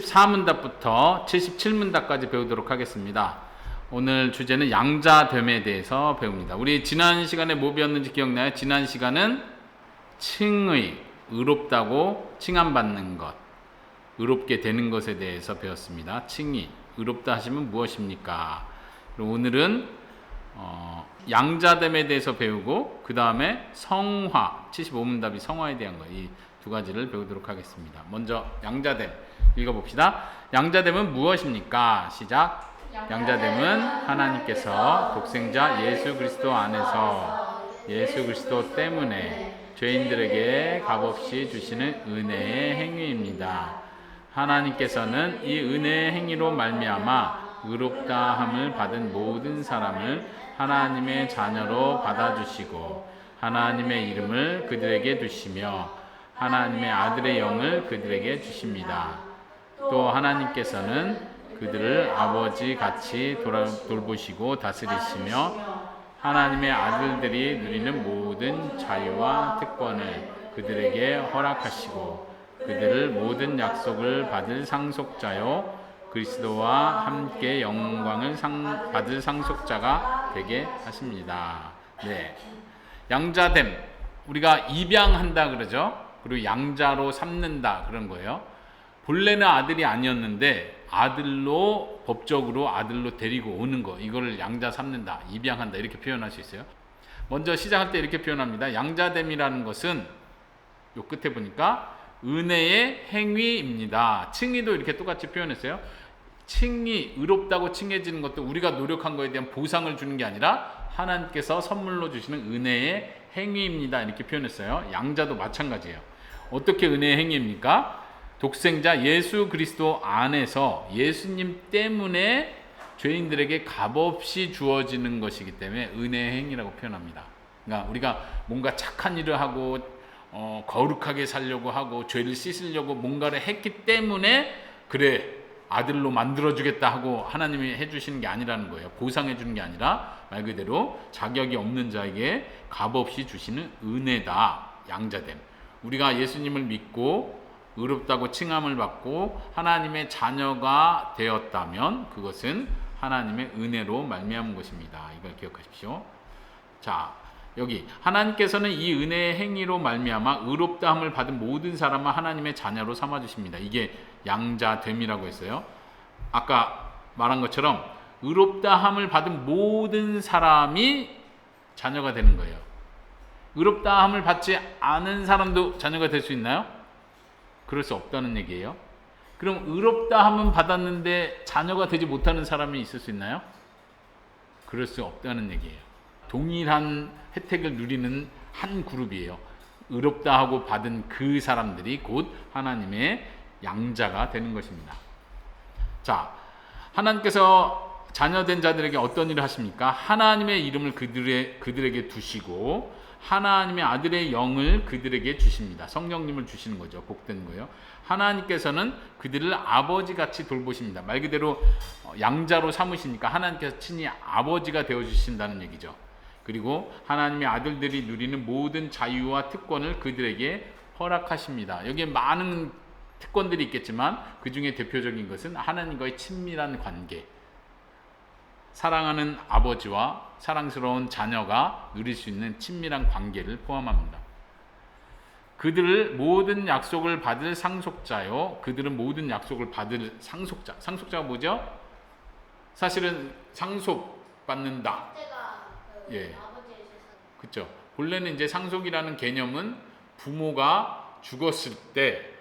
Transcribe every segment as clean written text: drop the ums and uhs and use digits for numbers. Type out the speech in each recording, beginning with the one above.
74문답부터 77문답까지 배우도록 하겠습니다. 오늘 주제는 양자됨에 대해서 배웁니다. 우리 지난 시간에 뭐 배웠는지 기억나요? 지난 시간은 칭의, 의롭다고 칭함받는 것, 의롭게 되는 것에 대해서 배웠습니다. 칭의, 의롭다 하시면 무엇입니까? 그리고 오늘은 양자됨에 대해서 배우고 그 다음에 성화, 75문답이 성화에 대한 거, 이 두 가지를 배우도록 하겠습니다. 먼저 양자됨 읽어봅시다. 양자됨은 무엇입니까? 시작. 양자됨은 하나님께서 독생자 예수 그리스도 안에서 예수 그리스도 때문에 죄인들에게 값없이 주시는 은혜의 행위입니다. 하나님께서는 이 은혜의 행위로 말미암아 의롭다함을 받은 모든 사람을 하나님의 자녀로 받아주시고 하나님의 이름을 그들에게 두시며 하나님의 아들의 영을 그들에게 주십니다. 또 하나님께서는 그들을 아버지 같이 돌보시고 다스리시며 하나님의 아들들이 누리는 모든 자유와 특권을 그들에게 허락하시고 그들을 모든 약속을 받을 상속자요 그리스도와 함께 영광을 받을 상속자가 되게 하십니다. 네, 양자됨, 우리가 입양한다 그러죠. 그리고 양자로 삼는다 그런 거예요. 본래는 아들이 아니었는데 아들로, 법적으로 아들로 데리고 오는 거, 이거를 양자 삼는다, 입양한다 이렇게 표현할 수 있어요. 먼저 시작할 때 이렇게 표현합니다. 양자됨이라는 것은 요 끝에 보니까 은혜의 행위입니다. 칭의도 이렇게 똑같이 표현했어요. 칭의, 의롭다고 칭해지는 것도 우리가 노력한 거에 대한 보상을 주는 게 아니라 하나님께서 선물로 주시는 은혜의 행위입니다. 이렇게 표현했어요. 양자도 마찬가지예요. 어떻게 은혜의 행위입니까? 독생자 예수 그리스도 안에서 예수님 때문에 죄인들에게 값없이 주어지는 것이기 때문에 은혜의 행위라고 표현합니다. 그러니까 우리가 뭔가 착한 일을 하고 거룩하게 살려고 하고 죄를 씻으려고 뭔가를 했기 때문에 그래 아들로 만들어주겠다 하고 하나님이 해주시는 게 아니라는 거예요. 보상해주는 게 아니라 말 그대로 자격이 없는 자에게 값없이 주시는 은혜다. 양자됨. 우리가 예수님을 믿고 의롭다고 칭함을 받고 하나님의 자녀가 되었다면 그것은 하나님의 은혜로 말미암은 것입니다. 이걸 기억하십시오. 자, 여기 하나님께서는 이 은혜의 행위로 말미암아 의롭다함을 받은 모든 사람을 하나님의 자녀로 삼아 주십니다. 이게 양자됨이라고 했어요. 아까 말한 것처럼 의롭다함을 받은 모든 사람이 자녀가 되는 거예요. 의롭다함을 받지 않은 사람도 자녀가 될 수 있나요? 그럴 수 없다는 얘기예요. 그럼 의롭다함은 받았는데 자녀가 되지 못하는 사람이 있을 수 있나요? 그럴 수 없다는 얘기예요. 동일한 혜택을 누리는 한 그룹이에요. 의롭다 하고 받은 그 사람들이 곧 하나님의 양자가 되는 것입니다. 자, 하나님께서 자녀된 자들에게 어떤 일을 하십니까? 하나님의 이름을 그들에게 두시고 하나님의 아들의 영을 그들에게 주십니다. 성령님을 주시는 거죠. 복된 거예요. 하나님께서는 그들을 아버지같이 돌보십니다. 말 그대로 양자로 삼으시니까 하나님께서 친히 아버지가 되어주신다는 얘기죠. 그리고 하나님의 아들들이 누리는 모든 자유와 특권을 그들에게 허락하십니다. 여기에 많은 특권들이 있겠지만 그 중에 대표적인 것은 하나님과의 친밀한 관계, 사랑하는 아버지와 사랑스러운 자녀가 누릴 수 있는 친밀한 관계를 포함합니다. 그들을 모든 약속을 받을 상속자요. 그들은 모든 약속을 받을 상속자. 상속자가 뭐죠? 사실은 상속받는다. 예. 그렇죠. 본래는 이제 상속이라는 개념은 부모가 죽었을 때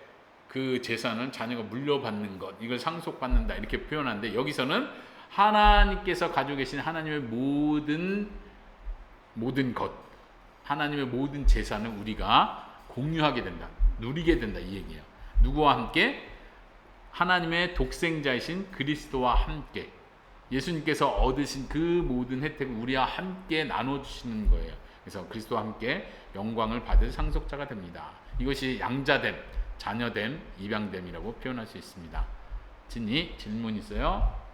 그 재산을 자녀가 물려받는 것, 이걸 상속받는다 이렇게 표현하는데 여기서는 하나님께서 가지고 계신 하나님의 모든 것, 하나님의 모든 재산을 우리가 공유하게 된다, 누리게 된다 이 얘기예요. 누구와 함께? 하나님의 독생자이신 그리스도와 함께 예수님께서 얻으신 그 모든 혜택을 우리와 함께 나눠주시는 거예요. 그래서 그리스도와 함께 영광을 받을 상속자가 됩니다. 이것이 양자됨, 자녀됨, 입양됨이라고 표현할 수 있습니다. 진이 질문 있어요?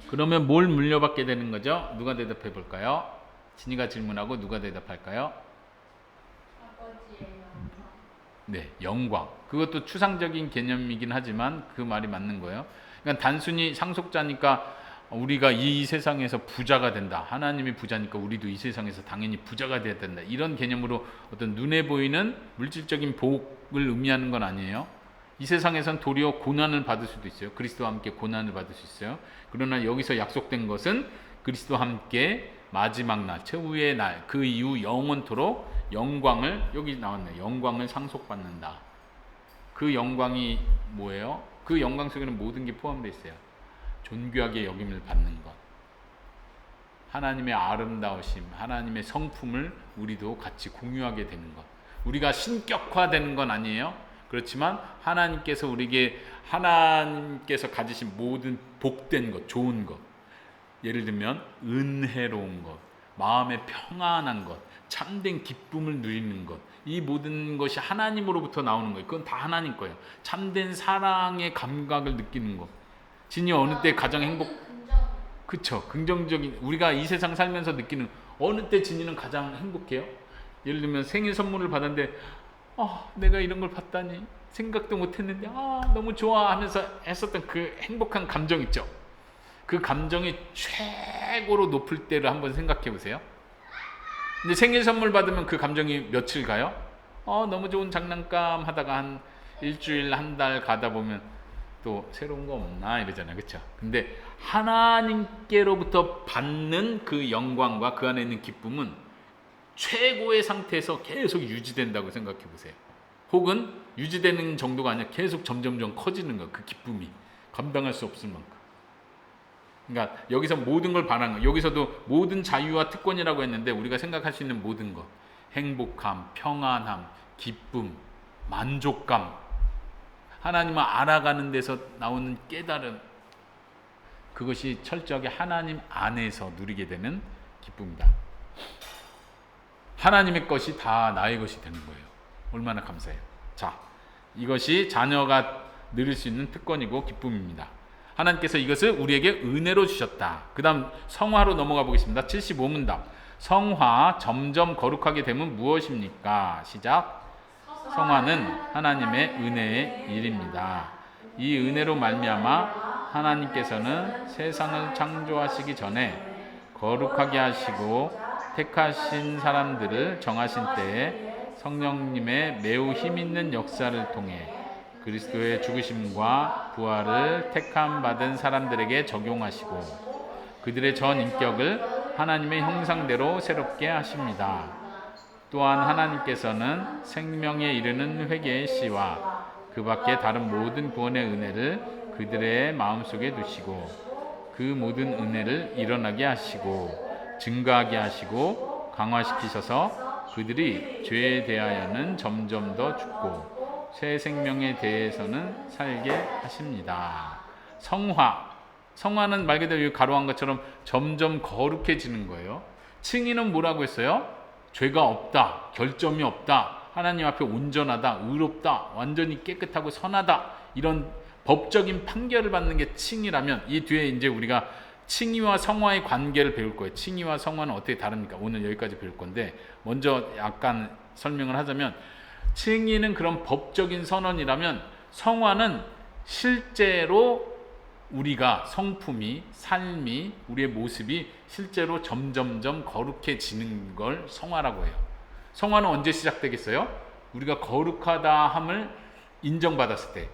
그러면 뭘 물려받게 되는 거죠? 누가 대답해 볼까요? 진이가 질문하고 누가 대답할까요? 아버지의 영광. 네, 영광. 그것도 추상적인 개념이긴 하지만 그 말이 맞는 거예요. 그러니까 단순히 상속자니까 우리가 이 세상에서 부자가 된다. 하나님이 부자니까 우리도 이 세상에서 당연히 부자가 돼야 된다. 이런 개념으로 어떤 눈에 보이는 물질적인 복을 의미하는 건 아니에요. 이 세상에선 도리어 고난을 받을 수도 있어요. 그리스도와 함께 고난을 받을 수 있어요. 그러나 여기서 약속된 것은 그리스도와 함께 마지막 날, 최후의 날, 그 이후 영원토록 영광을, 여기 나왔네요. 영광을 상속받는다. 그 영광이 뭐예요? 그 영광 속에는 모든 게 포함되어 있어요. 존귀하게 여김을 받는 것, 하나님의 아름다우심, 하나님의 성품을 우리도 같이 공유하게 되는 것. 우리가 신격화되는 건 아니에요. 그렇지만 하나님께서 우리에게 하나님께서 가지신 모든 복된 것, 좋은 것, 예를 들면 은혜로운 것, 마음의 평안한 것, 참된 기쁨을 누리는 것, 이 모든 것이 하나님으로부터 나오는 거예요. 그건 다 하나님 거예요. 참된 사랑의 감각을 느끼는 것. 진이 어느 때 가장 그쵸, 긍정적인, 우리가 이 세상 살면서 느끼는, 어느 때 진이는 가장 행복해요? 예를 들면 생일 선물을 받았는데 내가 이런 걸 받다니 생각도 못했는데 너무 좋아 하면서 했었던 그 행복한 감정 있죠. 그 감정이 최고로 높을 때를 한번 생각해 보세요. 근데 생일 선물 받으면 그 감정이 며칠 가요? 너무 좋은 장난감 하다가 한 일주일, 한 달 가다 보면 또 새로운 거 없나 이러잖아요. 그렇죠? 근데 하나님께로부터 받는 그 영광과 그 안에 있는 기쁨은 최고의 상태에서 계속 유지된다고 생각해 보세요. 혹은 유지되는 정도가 아니라 계속 점점점 커지는 거, 그 기쁨이 감당할 수 없을 만큼. 그러니까 여기서 모든 걸 반한 거, 여기서도 모든 자유와 특권이라고 했는데 우리가 생각할 수 있는 모든 것, 행복함, 평안함, 기쁨, 만족감, 하나님을 알아가는 데서 나오는 깨달음, 그것이 철저하게 하나님 안에서 누리게 되는 기쁨이다. 하나님의 것이 다 나의 것이 되는 거예요. 얼마나 감사해요. 자, 이것이 자녀가 누릴 수 있는 특권이고 기쁨입니다. 하나님께서 이것을 우리에게 은혜로 주셨다. 그 다음 성화로 넘어가 보겠습니다. 75문답. 성화, 점점 거룩하게 되면 무엇입니까? 시작. 성화는 하나님의 은혜의 일입니다. 이 은혜로 말미암아 하나님께서는 세상을 창조하시기 전에 거룩하게 하시고 택하신 사람들을 정하신 때에 성령님의 매우 힘있는 역사를 통해 그리스도의 죽으심과 부활을 택함 받은 사람들에게 적용하시고 그들의 전 인격을 하나님의 형상대로 새롭게 하십니다. 또한 하나님께서는 생명에 이르는 회개의 씨와 그 밖에 다른 모든 구원의 은혜를 그들의 마음속에 두시고 그 모든 은혜를 일어나게 하시고 증가하게 하시고 강화시키셔서 그들이 죄에 대하여는 점점 더 죽고 새 생명에 대해서는 살게 하십니다. 성화는 말 그대로 가로한 것처럼 점점 거룩해지는 거예요. 칭의는 뭐라고 했어요? 죄가 없다, 결점이 없다, 하나님 앞에 온전하다, 의롭다, 완전히 깨끗하고 선하다, 이런 법적인 판결을 받는 게 칭의라면, 이 뒤에 이제 우리가 칭의와 성화의 관계를 배울 거예요. 칭의와 성화는 어떻게 다릅니까? 오늘 여기까지 배울 건데, 먼저 약간 설명을 하자면, 칭의는 그런 법적인 선언이라면 성화는 실제로 우리가 성품이, 삶이, 우리의 모습이 실제로 점점점 거룩해지는 걸 성화라고 해요. 성화는 언제 시작되겠어요? 우리가 거룩하다 함을 인정받았을 때,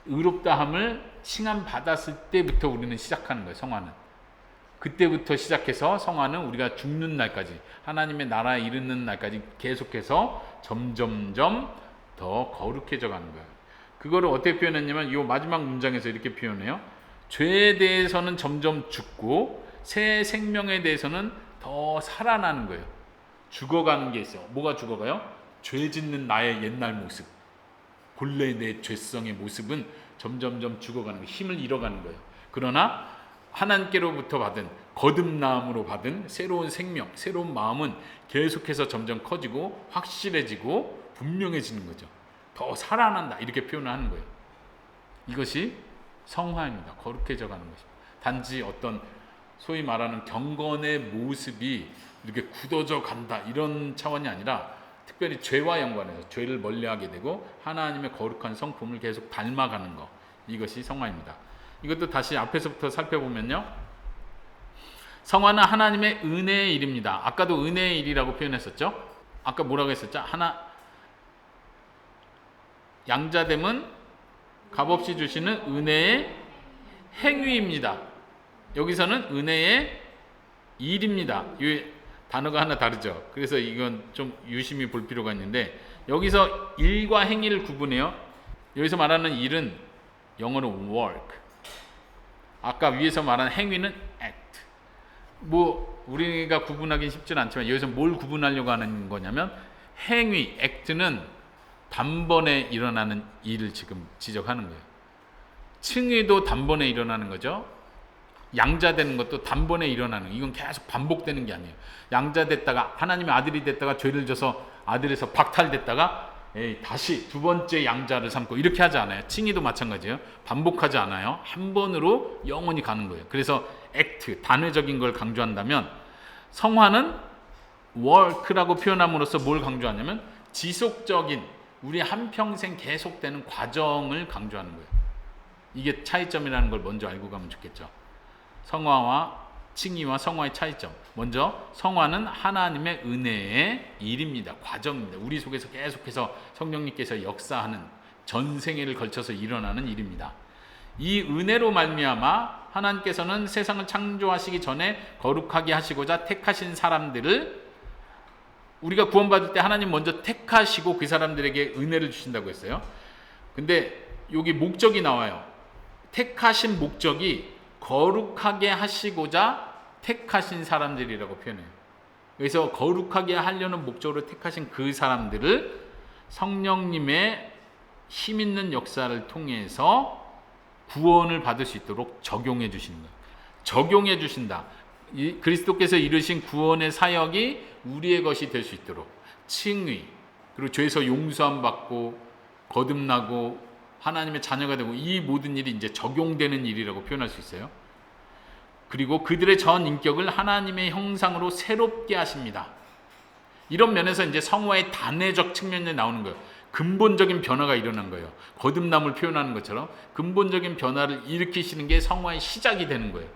의롭다 함을 칭함받았을 때부터 우리는 시작하는 거예요. 성화는 그때부터 시작해서 성화는 우리가 죽는 날까지, 하나님의 나라에 이르는 날까지 계속해서 점점점 더 거룩해져 가는 거예요. 그거를 어떻게 표현했냐면 이 마지막 문장에서 이렇게 표현해요. 죄에 대해서는 점점 죽고 새 생명에 대해서는 더 살아나는 거예요. 죽어가는 게 있어요. 뭐가 죽어가요? 죄 짓는 나의 옛날 모습, 본래 내 죄성의 모습은 점점점 죽어가는 거예요. 힘을 잃어가는 거예요. 그러나 하나님께로부터 받은, 거듭남으로 받은 새로운 생명, 새로운 마음은 계속해서 점점 커지고 확실해지고 분명해지는 거죠. 더 살아난다, 이렇게 표현을 하는 거예요. 이것이 성화입니다. 거룩해져 가는 것입니다. 단지 어떤 소위 말하는 경건의 모습이 이렇게 굳어져 간다, 이런 차원이 아니라 특별히 죄와 연관해서 죄를 멀리하게 되고 하나님의 거룩한 성품을 계속 닮아가는 것, 이것이 성화입니다. 이것도 다시 앞에서부터 살펴보면요, 성화는 하나님의 은혜의 일입니다. 아까도 은혜의 일이라고 표현했었죠. 아까 뭐라고 했었죠? 양자됨은 값없이 주시는 은혜의 행위입니다. 여기서는 은혜의 일입니다. 이 단어가 하나 다르죠. 그래서 이건 좀 유심히 볼 필요가 있는데, 여기서 일과 행위를 구분해요. 여기서 말하는 일은 영어로 work, 아까 위에서 말한 행위는 act. 뭐 우리가 구분하기는 쉽지는 않지만 여기서 뭘 구분하려고 하는 거냐면, 행위, act는 단번에 일어나는 일을 지금 지적하는 거예요. 칭의도 단번에 일어나는 거죠. 양자되는 것도 단번에 일어나는, 이건 계속 반복되는 게 아니에요. 양자됐다가 하나님의 아들이 됐다가 죄를 져서 아들에서 박탈됐다가 다시 두 번째 양자를 삼고 이렇게 하지 않아요. 칭의도 마찬가지예요. 반복하지 않아요. 한 번으로 영원히 가는 거예요. 그래서 액트, 단회적인 걸 강조한다면, 성화는 work라고 표현함으로써 뭘 강조하냐면 지속적인, 우리 한평생 계속되는 과정을 강조하는 거예요. 이게 차이점이라는 걸 먼저 알고 가면 좋겠죠. 성화와 칭의와 성화의 차이점. 먼저 성화는 하나님의 은혜의 일입니다. 과정입니다. 우리 속에서 계속해서 성령님께서 역사하는, 전생애를 걸쳐서 일어나는 일입니다. 이 은혜로 말미암아 하나님께서는 세상을 창조하시기 전에 거룩하게 하시고자 택하신 사람들을, 우리가 구원받을 때 하나님 먼저 택하시고 그 사람들에게 은혜를 주신다고 했어요. 근데 여기 목적이 나와요. 택하신 목적이 거룩하게 하시고자 택하신 사람들이라고 표현해요. 그래서 거룩하게 하려는 목적으로 택하신 그 사람들을 성령님의 힘 있는 역사를 통해서 구원을 받을 수 있도록 적용해 주시는 거예요. 적용해 주신다. 그리스도께서 이루신 구원의 사역이 우리의 것이 될 수 있도록 칭의, 그리고 죄에서 용서함 받고 거듭나고 하나님의 자녀가 되고, 이 모든 일이 이제 적용되는 일이라고 표현할 수 있어요. 그리고 그들의 전 인격을 하나님의 형상으로 새롭게 하십니다. 이런 면에서 이제 성화의 단회적 측면에 나오는 거예요. 근본적인 변화가 일어난 거예요. 거듭남을 표현하는 것처럼 근본적인 변화를 일으키시는 게 성화의 시작이 되는 거예요.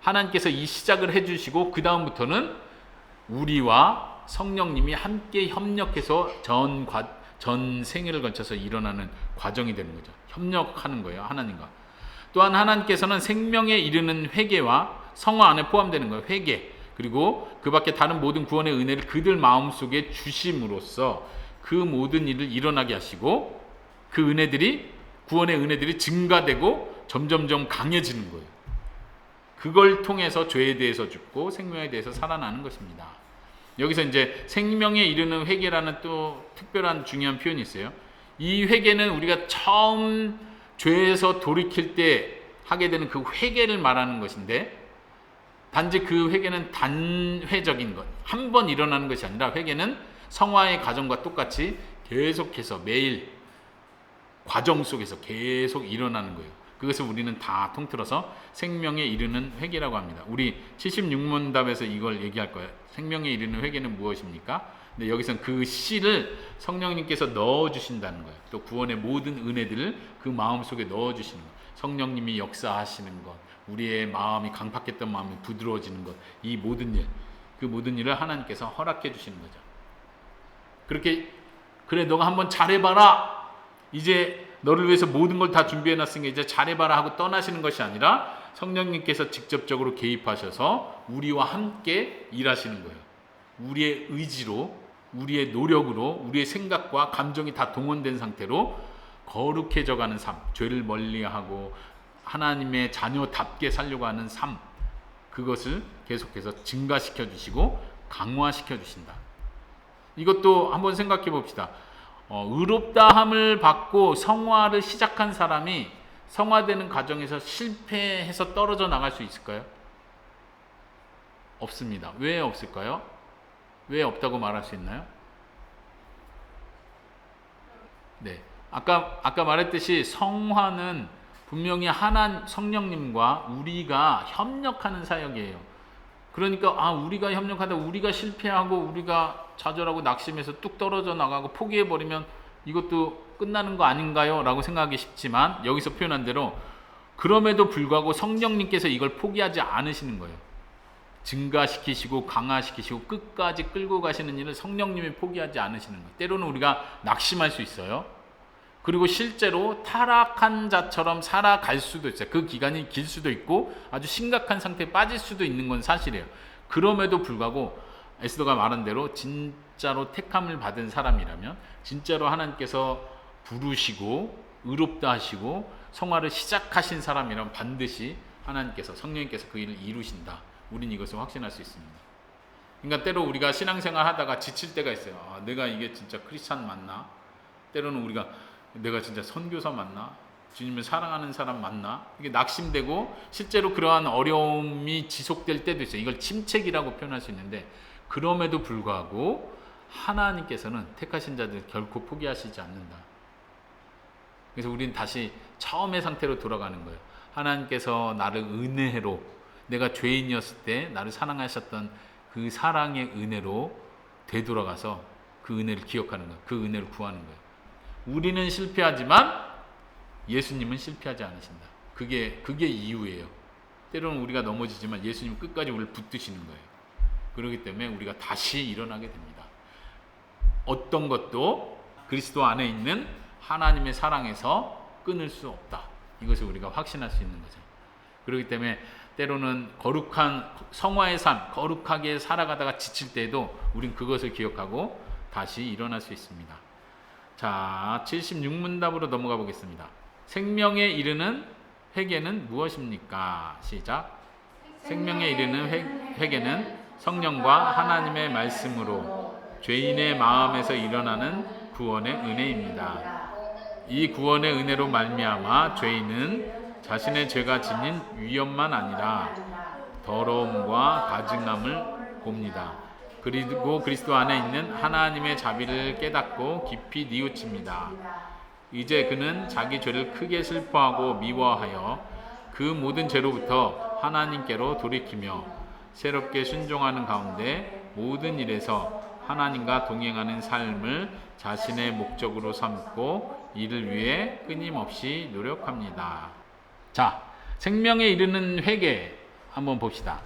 하나님께서 이 시작을 해주시고 그 다음부터는 우리와 성령님이 함께 협력해서 전 생애를 거쳐서 일어나는 과정이 되는 거죠. 협력하는 거예요, 하나님과. 또한 하나님께서는 생명에 이르는 회개와 성화 안에 포함되는 거예요. 회개, 그리고 그 밖에 다른 모든 구원의 은혜를 그들 마음속에 주심으로써 그 모든 일을 일어나게 하시고, 그 은혜들이, 구원의 은혜들이 증가되고 점점점 강해지는 거예요. 그걸 통해서 죄에 대해서 죽고 생명에 대해서 살아나는 것입니다. 여기서 이제 생명에 이르는 회개라는 또 특별한 중요한 표현이 있어요. 이 회개는 우리가 처음 죄에서 돌이킬 때 하게 되는 그 회개를 말하는 것인데, 단지 그 회개는 단회적인 것, 한 번 일어나는 것이 아니라 회개는 성화의 과정과 똑같이 계속해서 매일 과정 속에서 계속 일어나는 거예요. 그것을 우리는 다 통틀어서 생명에 이르는 회개라고 합니다. 우리 76문답에서 이걸 얘기할 거예요. 생명에 이르는 회개는 무엇입니까? 근데 여기서는 그 씨를 성령님께서 넣어주신다는 거예요. 또 구원의 모든 은혜들을 그 마음속에 넣어주시는 거예요. 성령님이 역사하시는 것, 우리의 마음이 강팍했던 마음이 부드러워지는 것, 이 모든 일, 그 모든 일을 하나님께서 허락해 주시는 거죠. 그렇게, 그래 너가 한번 잘해봐라, 이제 너를 위해서 모든 걸 다 준비해놨으니까 이제 잘해봐라 하고 떠나시는 것이 아니라 성령님께서 직접적으로 개입하셔서 우리와 함께 일하시는 거예요. 우리의 의지로, 우리의 노력으로, 우리의 생각과 감정이 다 동원된 상태로 거룩해져가는 삶, 죄를 멀리하고 하나님의 자녀답게 살려고 하는 삶, 그것을 계속해서 증가시켜 주시고 강화시켜 주신다. 이것도 한번 생각해 봅시다. 의롭다함을 받고 성화를 시작한 사람이 성화되는 과정에서 실패해서 떨어져 나갈 수 있을까요? 없습니다. 왜 없을까요? 왜 없다고 말할 수 있나요? 네, 아까 말했듯이 성화는 분명히 성령님과 우리가 협력하는 사역이에요. 그러니까 우리가 협력하다 우리가 실패하고 우리가 좌절하고 낙심해서 뚝 떨어져 나가고 포기해버리면 이것도 끝나는 거 아닌가요? 라고 생각하기 쉽지만 여기서 표현한 대로 그럼에도 불구하고 성령님께서 이걸 포기하지 않으시는 거예요. 증가시키시고 강화시키시고 끝까지 끌고 가시는 일을 성령님이 포기하지 않으시는 거예요. 때로는 우리가 낙심할 수 있어요. 그리고 실제로 타락한 자처럼 살아갈 수도 있어요. 그 기간이 길 수도 있고 아주 심각한 상태에 빠질 수도 있는 건 사실이에요. 그럼에도 불구하고 에스더가 말한 대로 진짜로 택함을 받은 사람이라면 진짜로 하나님께서 부르시고 의롭다 하시고 성화를 시작하신 사람이라면 반드시 하나님께서 성령님께서 그 일을 이루신다. 우린 이것을 확신할 수 있습니다. 그러니까 때로 우리가 신앙생활 하다가 지칠 때가 있어요. 내가 이게 진짜 크리스찬 맞나? 때로는 우리가 내가 진짜 선교사 맞나? 주님을 사랑하는 사람 맞나? 이게 낙심되고 실제로 그러한 어려움이 지속될 때도 있어요. 이걸 침체기라고 표현할 수 있는데 그럼에도 불구하고 하나님께서는 택하신 자들 결코 포기하시지 않는다. 그래서 우리는 다시 처음의 상태로 돌아가는 거예요. 하나님께서 나를 은혜로 내가 죄인이었을 때 나를 사랑하셨던 그 사랑의 은혜로 되돌아가서 그 은혜를 기억하는 거예요. 그 은혜를 구하는 거예요. 우리는 실패하지만 예수님은 실패하지 않으신다. 그게 이유예요. 때로는 우리가 넘어지지만 예수님은 끝까지 우리를 붙드시는 거예요. 그렇기 때문에 우리가 다시 일어나게 됩니다. 어떤 것도 그리스도 안에 있는 하나님의 사랑에서 끊을 수 없다. 이것을 우리가 확신할 수 있는 거죠. 그렇기 때문에 때로는 거룩한 성화의 삶, 거룩하게 살아가다가 지칠 때에도 우린 그것을 기억하고 다시 일어날 수 있습니다. 자, 76문답으로 넘어가 보겠습니다. 생명에 이르는 회개는 무엇입니까? 시작. 생명에 이르는 회개는 성령과 하나님의 말씀으로 죄인의 마음에서 일어나는 구원의 은혜입니다. 이 구원의 은혜로 말미암아 죄인은 자신의 죄가 지닌 위험만 아니라 더러움과 가증함을 봅니다. 그리고 그리스도 안에 있는 하나님의 자비를 깨닫고 깊이 뉘우칩니다. 이제 그는 자기 죄를 크게 슬퍼하고 미워하여 그 모든 죄로부터 하나님께로 돌이키며 새롭게 순종하는 가운데 모든 일에서 하나님과 동행하는 삶을 자신의 목적으로 삼고 이를 위해 끊임없이 노력합니다. 자, 생명에 이르는 회개 한번 봅시다.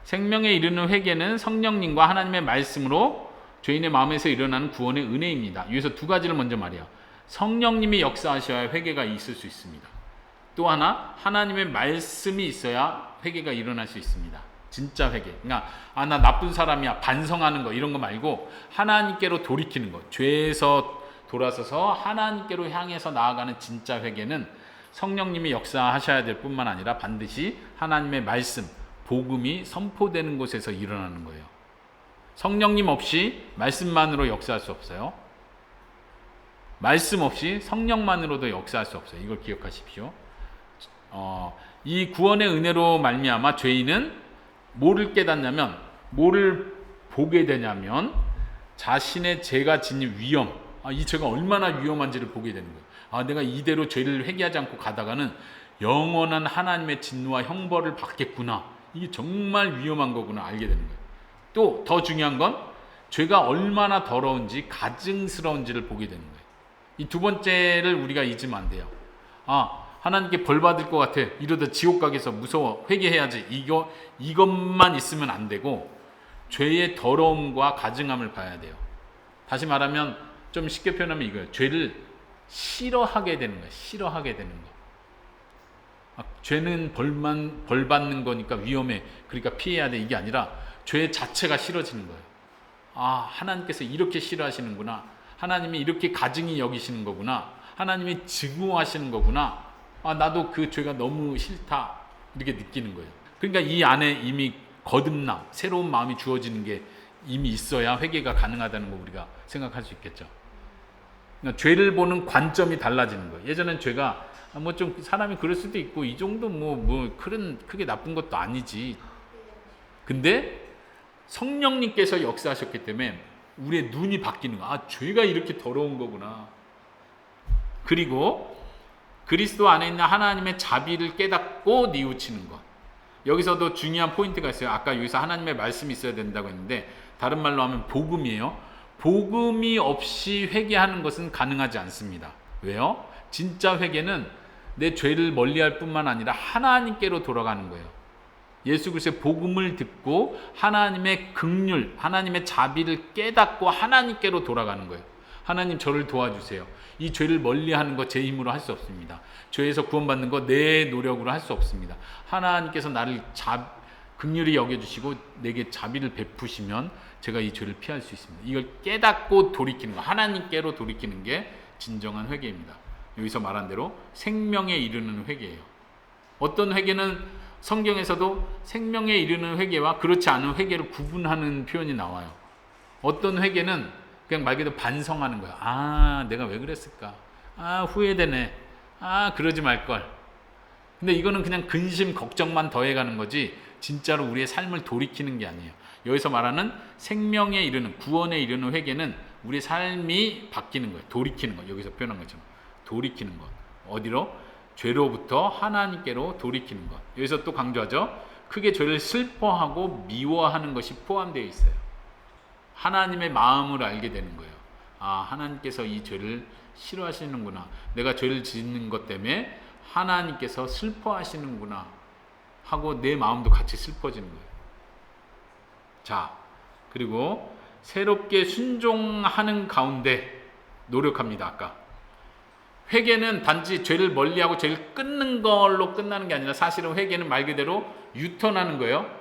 생명에 이르는 회개는 성령님과 하나님의 말씀으로 죄인의 마음에서 일어나는 구원의 은혜입니다. 여기서 두 가지를 먼저 말해요. 성령님이 역사하셔야 회개가 있을 수 있습니다. 또 하나, 하나님의 말씀이 있어야 회개가 일어날 수 있습니다. 진짜 회개. 그러니까 나 나쁜 사람이야 반성하는 거 이런 거 말고 하나님께로 돌이키는 거. 죄에서 돌아서서 하나님께로 향해서 나아가는 진짜 회개는 성령님이 역사하셔야 될 뿐만 아니라 반드시 하나님의 말씀, 복음이 선포되는 곳에서 일어나는 거예요. 성령님 없이 말씀만으로 역사할 수 없어요. 말씀 없이 성령만으로도 역사할 수 없어요. 이걸 기억하십시오. 이 구원의 은혜로 말미암아 죄인은 뭐를 깨닫냐면, 뭐를 보게 되냐면 자신의 죄가 지닌 위험, 이 죄가 얼마나 위험한지를 보게 되는 거예요. 내가 이대로 죄를 회개하지 않고 가다가는 영원한 하나님의 진노와 형벌을 받겠구나. 이게 정말 위험한 거구나 알게 되는 거예요. 또 더 중요한 건 죄가 얼마나 더러운지 가증스러운지를 보게 되는 거예요. 이 두 번째를 우리가 잊으면 안 돼요. 하나님께 벌 받을 것 같아. 이러다 지옥 가겠어. 무서워. 회개해야지. 이것만 있으면 안 되고 죄의 더러움과 가증함을 봐야 돼요. 다시 말하면 좀 쉽게 표현하면 이거예요. 죄를 싫어하게 되는 거예요. 싫어하게 되는 거. 죄는 벌 받는 거니까 위험해. 그러니까 피해야 돼. 이게 아니라 죄 자체가 싫어지는 거예요. 하나님께서 이렇게 싫어하시는구나. 하나님이 이렇게 가증히 여기시는 거구나. 하나님이 증오하시는 거구나. 나도 그 죄가 너무 싫다. 이렇게 느끼는 거예요. 그러니까 이 안에 이미 거듭남, 새로운 마음이 주어지는 게 이미 있어야 회개가 가능하다는 거 우리가 생각할 수 있겠죠. 그러니까 죄를 보는 관점이 달라지는 거예요. 예전엔 죄가 좀 사람이 그럴 수도 있고 이 정도 크게 나쁜 것도 아니지. 근데 성령님께서 역사하셨기 때문에 우리의 눈이 바뀌는 거야. 죄가 이렇게 더러운 거구나. 그리고 그리스도 안에 있는 하나님의 자비를 깨닫고 뉘우치는 것. 여기서도 중요한 포인트가 있어요. 아까 여기서 하나님의 말씀이 있어야 된다고 했는데 다른 말로 하면 복음이에요. 복음이 없이 회개하는 것은 가능하지 않습니다. 왜요? 진짜 회개는 내 죄를 멀리할 뿐만 아니라 하나님께로 돌아가는 거예요. 예수 그리스도의 복음을 듣고 하나님의 긍휼, 하나님의 자비를 깨닫고 하나님께로 돌아가는 거예요. 하나님 저를 도와주세요. 이 죄를 멀리하는 거 제 힘으로 할 수 없습니다. 죄에서 구원받는 거 내 노력으로 할 수 없습니다. 하나님께서 나를 긍휼히 여겨주시고 내게 자비를 베푸시면 제가 이 죄를 피할 수 있습니다. 이걸 깨닫고 돌이키는 거, 하나님께로 돌이키는 게 진정한 회개입니다. 여기서 말한 대로 생명에 이르는 회개예요. 어떤 회개는 성경에서도 생명에 이르는 회개와 그렇지 않은 회개를 구분하는 표현이 나와요. 어떤 회개는 그냥 말 그대로 반성하는 거야. 아, 내가 왜 그랬을까? 아, 후회되네. 아, 그러지 말걸. 근데 이거는 그냥 근심, 걱정만 더해가는 거지 진짜로 우리의 삶을 돌이키는 게 아니에요. 여기서 말하는 생명에 이르는, 구원에 이르는 회개는 우리의 삶이 바뀌는 거예요. 돌이키는 거. 여기서 표현한 것처럼 돌이키는 것. 어디로? 죄로부터 하나님께로 돌이키는 것. 여기서 또 강조하죠. 크게 죄를 슬퍼하고 미워하는 것이 포함되어 있어요. 하나님의 마음을 알게 되는 거예요. 아, 하나님께서 이 죄를 싫어하시는구나. 내가 죄를 짓는 것 때문에 하나님께서 슬퍼하시는구나 하고 내 마음도 같이 슬퍼지는 거예요. 자, 그리고 새롭게 순종하는 가운데 노력합니다. 아까 회개는 단지 죄를 멀리하고 죄를 끊는 걸로 끝나는 게 아니라 사실은 회개는 말 그대로 유턴하는 거예요.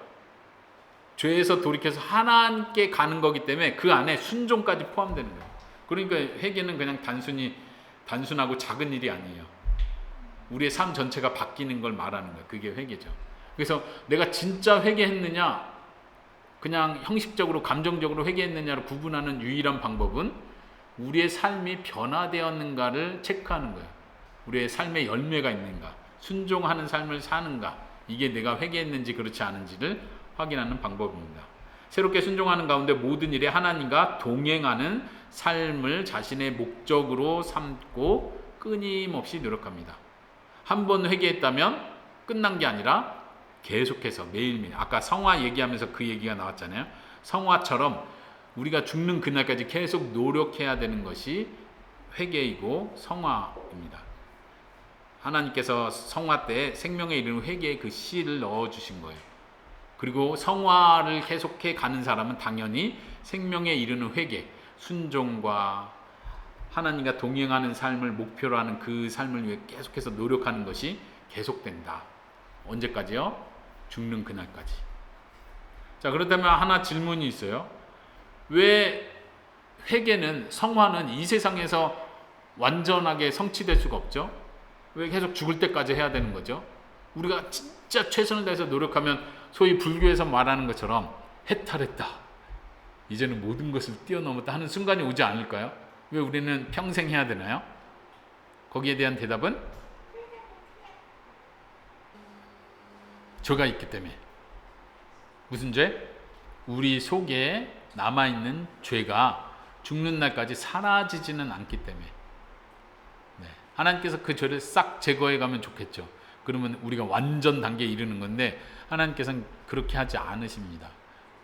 죄에서 돌이켜서 하나님께 가는 거기 때문에 그 안에 순종까지 포함되는 거예요. 그러니까 회개는 그냥 단순하고 작은 일이 아니에요. 우리의 삶 전체가 바뀌는 걸 말하는 거예요. 그게 회개죠. 그래서 내가 진짜 회개했느냐, 그냥 형식적으로 감정적으로 회개했느냐를 구분하는 유일한 방법은 우리의 삶이 변화되었는가를 체크하는 거예요. 우리의 삶에 열매가 있는가, 순종하는 삶을 사는가, 이게 내가 회개했는지 그렇지 않은지를 확인하는 방법입니다. 새롭게 순종하는 가운데 모든 일에 하나님과 동행하는 삶을 자신의 목적으로 삼고 끊임없이 노력합니다. 한 번 회개했다면 끝난 게 아니라 계속해서 매일매일, 아까 성화 얘기하면서 그 얘기가 나왔잖아요. 성화처럼 우리가 죽는 그날까지 계속 노력해야 되는 것이 회개이고 성화입니다. 하나님께서 성화 때 생명에 이르는 회개의 그 씨를 넣어주신 거예요. 그리고 성화를 계속해 가는 사람은 당연히 생명에 이르는 회개, 순종과 하나님과 동행하는 삶을 목표로 하는 그 삶을 위해 계속해서 노력하는 것이 계속된다. 언제까지요? 죽는 그날까지. 자, 그렇다면 하나 질문이 있어요. 왜 회개는, 성화는 이 세상에서 완전하게 성취될 수가 없죠? 왜 계속 죽을 때까지 해야 되는 거죠? 우리가 진짜 최선을 다해서 노력하면 소위 불교에서 말하는 것처럼 해탈했다, 이제는 모든 것을 뛰어넘었다 하는 순간이 오지 않을까요? 왜 우리는 평생 해야 되나요? 거기에 대한 대답은 죄가 있기 때문에. 무슨 죄? 우리 속에 남아있는 죄가 죽는 날까지 사라지지는 않기 때문에. 네. 하나님께서 그 죄를 싹 제거해 가면 좋겠죠. 그러면 우리가 완전 단계에 이르는 건데 하나님께서는 그렇게 하지 않으십니다.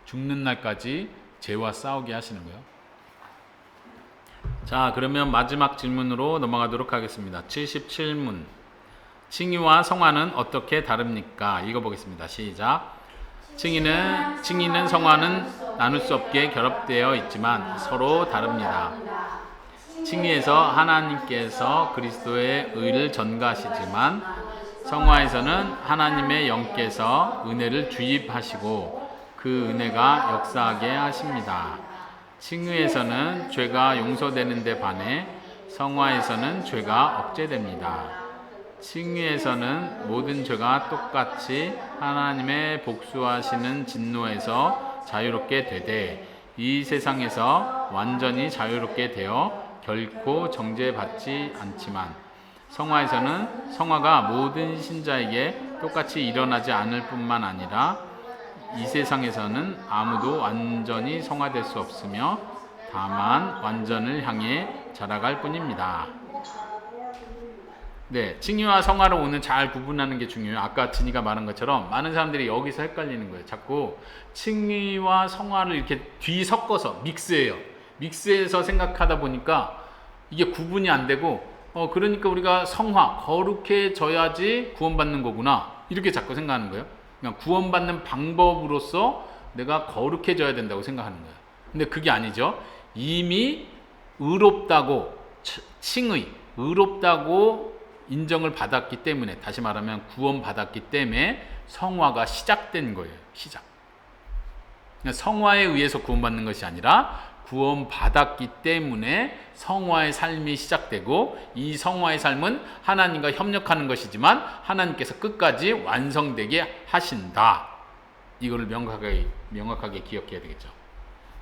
죽는 날까지 죄와 싸우게 하시는 거예요. 자, 그러면 마지막 질문으로 넘어가도록 하겠습니다. 77문. 칭의와 성화는 어떻게 다릅니까? 읽어보겠습니다. 시작. 칭의는 성화는 나눌 수 없게 결합되어 있지만 서로 다릅니다. 칭의에서 하나님께서 그리스도의 의를 전가하시지만 성화에서는 하나님의 영께서 은혜를 주입하시고 그 은혜가 역사하게 하십니다. 칭의에서는 죄가 용서되는 데 반해 성화에서는 죄가 억제됩니다. 칭의에서는 모든 죄가 똑같이 하나님의 복수하시는 진노에서 자유롭게 되되 이 세상에서 완전히 자유롭게 되어 결코 정죄받지 않지만 성화에서는 성화가 모든 신자에게 똑같이 일어나지 않을 뿐만 아니라 이 세상에서는 아무도 완전히 성화될 수 없으며 다만 완전을 향해 자라갈 뿐입니다. 네, 칭의와 성화를 오늘 잘 구분하는 게 중요해요. 아까 진이가 말한 것처럼 많은 사람들이 여기서 헷갈리는 거예요. 자꾸 칭의와 성화를 이렇게 뒤섞어서 믹스해요. 믹스해서 생각하다 보니까 이게 구분이 안 되고 그러니까 우리가 성화, 거룩해져야지 구원받는 거구나 이렇게 자꾸 생각하는 거예요. 그냥 구원받는 방법으로서 내가 거룩해져야 된다고 생각하는 거예요. 근데 그게 아니죠. 이미 의롭다고 칭의, 의롭다고 인정을 받았기 때문에, 다시 말하면 구원받았기 때문에 성화가 시작된 거예요. 시작. 성화에 의해서 구원받는 것이 아니라 구원받았기 때문에 성화의 삶이 시작되고, 이 성화의 삶은 하나님과 협력하는 것이지만 하나님께서 끝까지 완성되게 하신다. 이거를 명확하게 기억해야 되겠죠.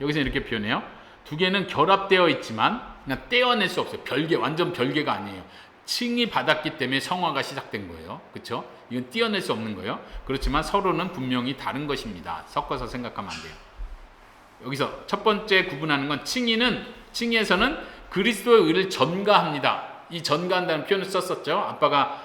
여기서 이렇게 표현해요. 두 개는 결합되어 있지만 그냥 떼어낼 수 없어요. 완전 별개가 아니에요. 칭의 받았기 때문에 성화가 시작된 거예요. 그렇죠? 이건 떼어낼 수 없는 거예요. 그렇지만 서로는 분명히 다른 것입니다. 섞어서 생각하면 안 돼요. 여기서 첫 번째 구분하는 건 칭의에서는 그리스도의 의를 전가합니다. 이 전가한다는 표현을 썼었죠. 아빠가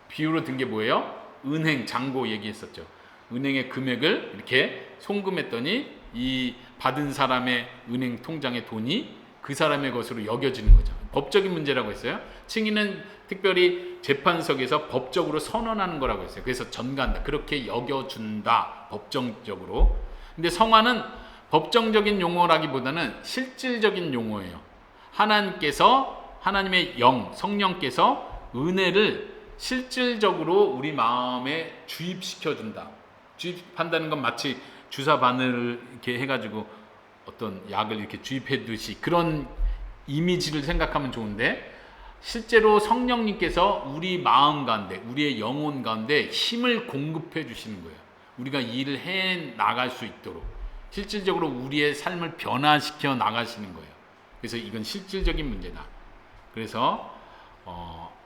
비유로 든 게 뭐예요? 은행, 잔고 얘기했었죠. 은행의 금액을 이렇게 송금했더니 이 받은 사람의 은행 통장의 돈이 그 사람의 것으로 여겨지는 거죠. 법적인 문제라고 했어요. 칭의는 특별히 재판석에서 법적으로 선언하는 거라고 했어요. 그래서 전가한다. 그렇게 여겨준다. 법정적으로. 근데 성화는 법정적인 용어라기보다는 실질적인 용어예요. 하나님의 성령께서 은혜를 실질적으로 우리 마음에 주입시켜준다. 주입한다는 건 마치 주사 바늘을 이렇게 해가지고 어떤 약을 이렇게 주입해 두듯이 그런 이미지를 생각하면 좋은데, 실제로 성령님께서 우리 마음 가운데, 우리의 영혼 가운데 힘을 공급해 주시는 거예요. 우리가 이 일을 해 나갈 수 있도록 실질적으로 우리의 삶을 변화시켜 나가시는 거예요. 그래서 이건 실질적인 문제다. 그래서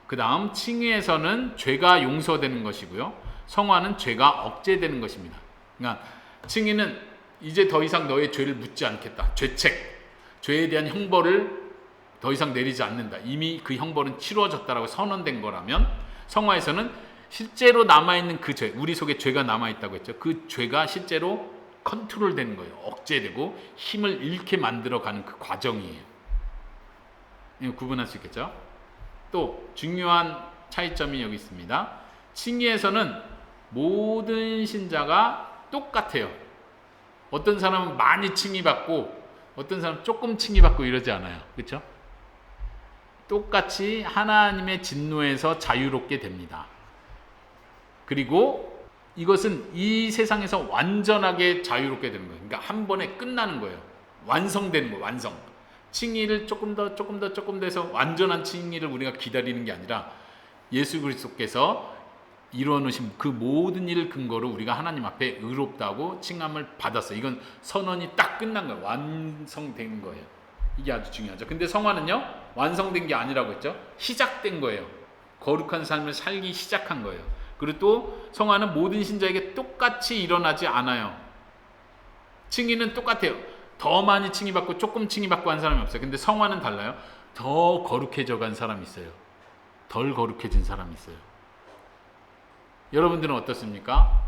그 다음 칭의에서는 죄가 용서되는 것이고요, 성화는 죄가 억제되는 것입니다. 그러니까 칭의는 이제 더 이상 너의 죄를 묻지 않겠다. 죄에 대한 형벌을 더 이상 내리지 않는다. 이미 그 형벌은 치루어졌다라고 선언된 거라면, 성화에서는 실제로 남아있는 그 죄, 우리 속에 죄가 남아있다고 했죠. 그 죄가 실제로 컨트롤되는 거예요. 억제되고 힘을 잃게 만들어가는 그 과정이에요. 이거 구분할 수 있겠죠? 또 중요한 차이점이 여기 있습니다. 칭의에서는 모든 신자가 똑같아요. 어떤 사람은 많이 칭의받고 어떤 사람은 조금 칭의받고 이러지 않아요. 그렇죠? 똑같이 하나님의 진노에서 자유롭게 됩니다. 그리고 이것은 이 세상에서 완전하게 자유롭게 되는 거예요. 그러니까 한 번에 끝나는 거예요. 완성되는 거예요. 완성. 칭의를 조금 더 해서 완전한 칭의를 우리가 기다리는 게 아니라 예수 그리스도께서 이루어 놓으신 그 모든 일을 근거로 우리가 하나님 앞에 의롭다고 칭함을 받았어요. 이건 선언이 딱 끝난 거예요. 완성된 거예요. 이게 아주 중요하죠. 근데 성화는요, 완성된 게 아니라고 했죠. 시작된 거예요. 거룩한 삶을 살기 시작한 거예요. 그리고 또 성화는 모든 신자에게 똑같이 일어나지 않아요. 칭의는 똑같아요. 더 많이 칭의받고 조금 칭의받고 한 사람이 없어요. 근데 성화는 달라요. 더 거룩해져 간 사람이 있어요. 덜 거룩해진 사람이 있어요. 여러분들은 어떻습니까?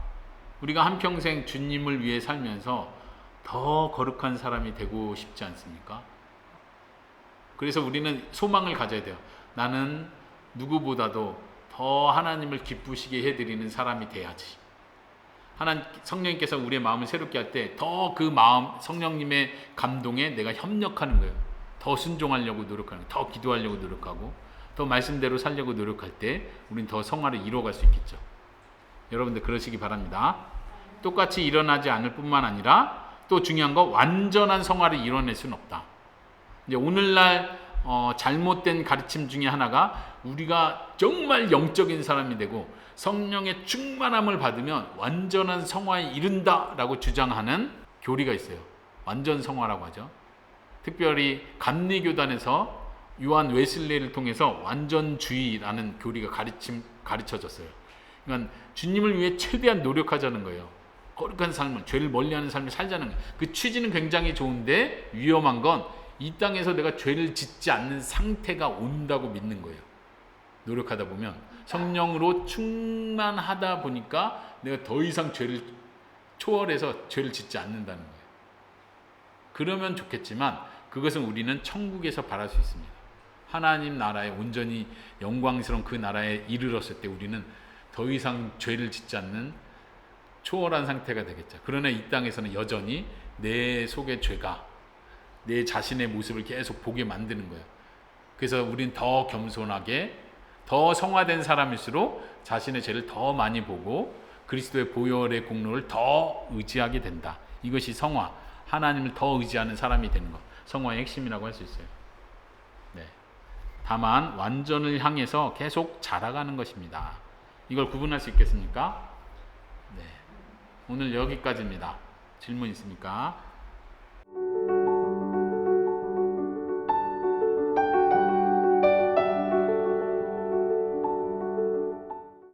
우리가 한평생 주님을 위해 살면서 더 거룩한 사람이 되고 싶지 않습니까? 그래서 우리는 소망을 가져야 돼요. 나는 누구보다도 더 하나님을 기쁘시게 해드리는 사람이 돼야지. 성령님께서 우리의 마음을 새롭게 할 때 더 그 마음, 성령님의 감동에 내가 협력하는 거예요. 더 순종하려고 노력하는 거예요. 더 기도하려고 노력하고 더 말씀대로 살려고 노력할 때 우리는 더 성화를 이루어갈 수 있겠죠. 여러분들 그러시기 바랍니다. 똑같이 일어나지 않을 뿐만 아니라 또 중요한 거, 완전한 성화를 이뤄낼 수는 없다. 이제 오늘날 잘못된 가르침 중에 하나가 우리가 정말 영적인 사람이 되고 성령의 충만함을 받으면 완전한 성화에 이른다라고 주장하는 교리가 있어요. 완전 성화라고 하죠. 특별히 감리교단에서 요한 웨슬레이를 통해서 완전주의라는 교리가 가르쳐졌어요. 그러니까 주님을 위해 최대한 노력하자는 거예요. 거룩한 삶을, 죄를 멀리하는 삶을 살자는 거예요. 그 취지는 굉장히 좋은데 위험한 건 이 땅에서 내가 죄를 짓지 않는 상태가 온다고 믿는 거예요. 노력하다 보면 성령으로 충만하다 보니까 내가 더 이상 죄를 초월해서 죄를 짓지 않는다는 거예요. 그러면 좋겠지만 그것은 우리는 천국에서 바랄 수 있습니다. 하나님 나라에 온전히 영광스러운 그 나라에 이르렀을 때 우리는 더 이상 죄를 짓지 않는 초월한 상태가 되겠죠. 그러나 이 땅에서는 여전히 내 속의 죄가 내 자신의 모습을 계속 보게 만드는 거예요. 그래서 우린 더 겸손하게 더 성화된 사람일수록 자신의 죄를 더 많이 보고 그리스도의 보혈의 공로를 더 의지하게 된다. 이것이 성화, 하나님을 더 의지하는 사람이 되는 것, 성화의 핵심이라고 할 수 있어요. 네. 다만 완전을 향해서 계속 자라가는 것입니다. 이걸 구분할 수 있겠습니까? 네. 오늘 여기까지입니다. 질문 있습니까?